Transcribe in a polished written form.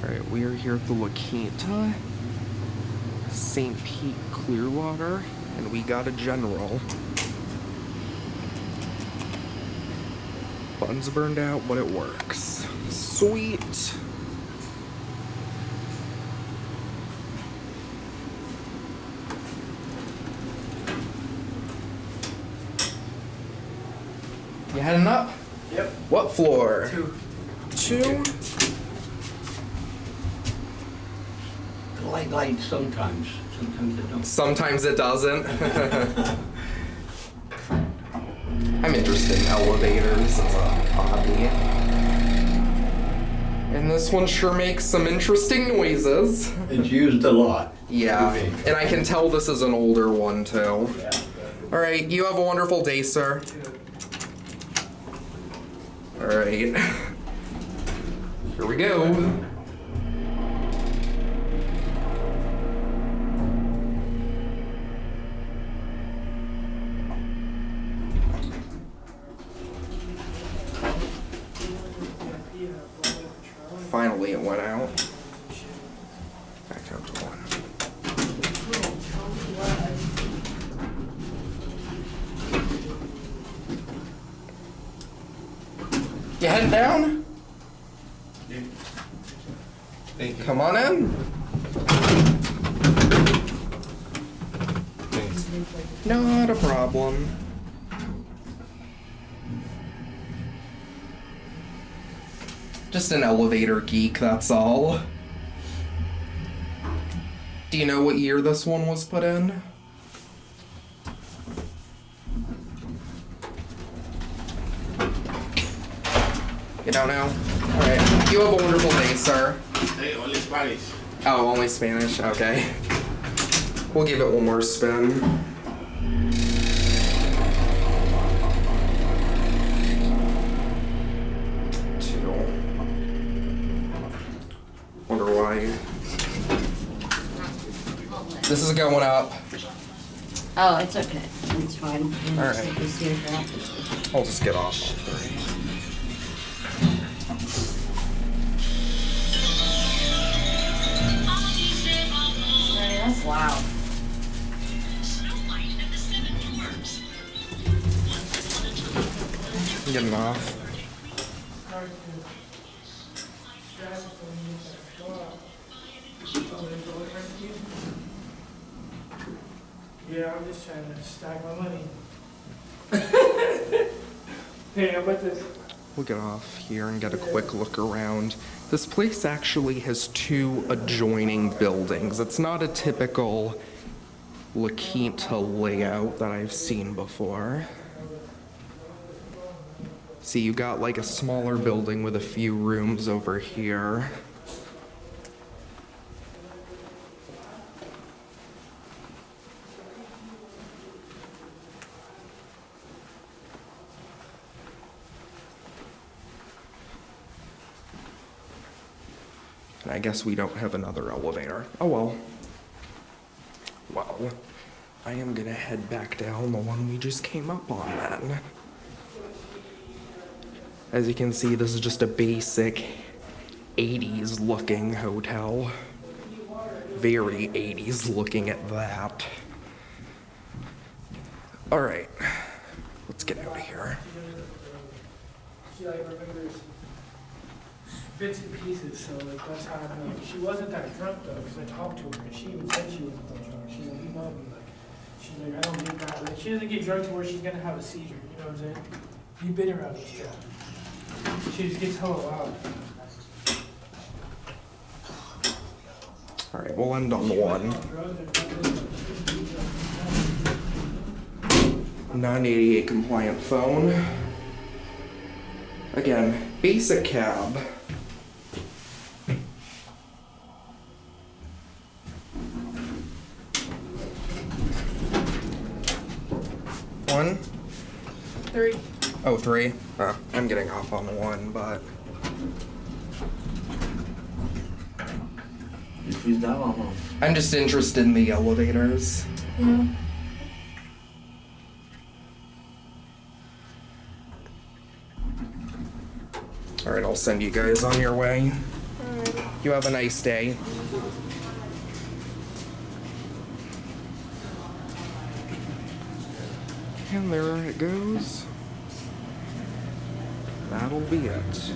Alright, we are here at the Quinta, St. Pete-Clearwater, and we got a general. Buttons burned out, but it works. Sweet. You heading up? Yep. What floor? 2. 2? The light lights sometimes. Sometimes it don't. Sometimes it doesn't. I'm interested in elevators as a hobby. And this one sure makes some interesting noises. It's used a lot. Yeah, and I can tell this is an older one too. Yeah. Alright, you have a wonderful day, sir. Alright. Here we go. Finally it went out. Back down to 1. You heading down? Yeah. Thank you. Come on in. Thanks. Not a problem. Just an elevator geek, that's all. Do you know what year this one was put in? You don't know? Alright. You have a wonderful day, sir. Hey, only Spanish. Oh, only Spanish? Okay. We'll give it one more spin. Wonder why. This is going up. Oh, it's okay. It's fine. All right. I'll just get off. That's loud. I'm getting off. Yeah, I'm just trying to stack my money. Hey, how about this? We'll get off here and get a quick look around. This place actually has 2 adjoining buildings. It's not a typical La Quinta layout that I've seen before. See, you got like a smaller building with a few rooms over here. And I guess we don't have another elevator. Oh well. Well, I am gonna head back down the one we just came up on then. As you can see, this is just a basic 80s looking hotel. Very 80s looking at that. Alright, let's get out of here. She like remembers bits and pieces, so like that's how I know. She wasn't that drunk though, because I talked to her and she even said she wasn't that drunk. She's like, you know me, like she's like, I don't get that. Like she doesn't get drunk to where she's gonna have a seizure. You know what I'm saying? You've been around this girl. She just gets hella loud. Alright, we'll end on the 1. 988 compliant phone. Again, basic cab. One? 3. Oh, 3? I'm getting off on the 1, but... I'm just interested in the elevators. Yeah. Alright, I'll send you guys on your way. Alright. You have a nice day. And there it goes. That'll be it.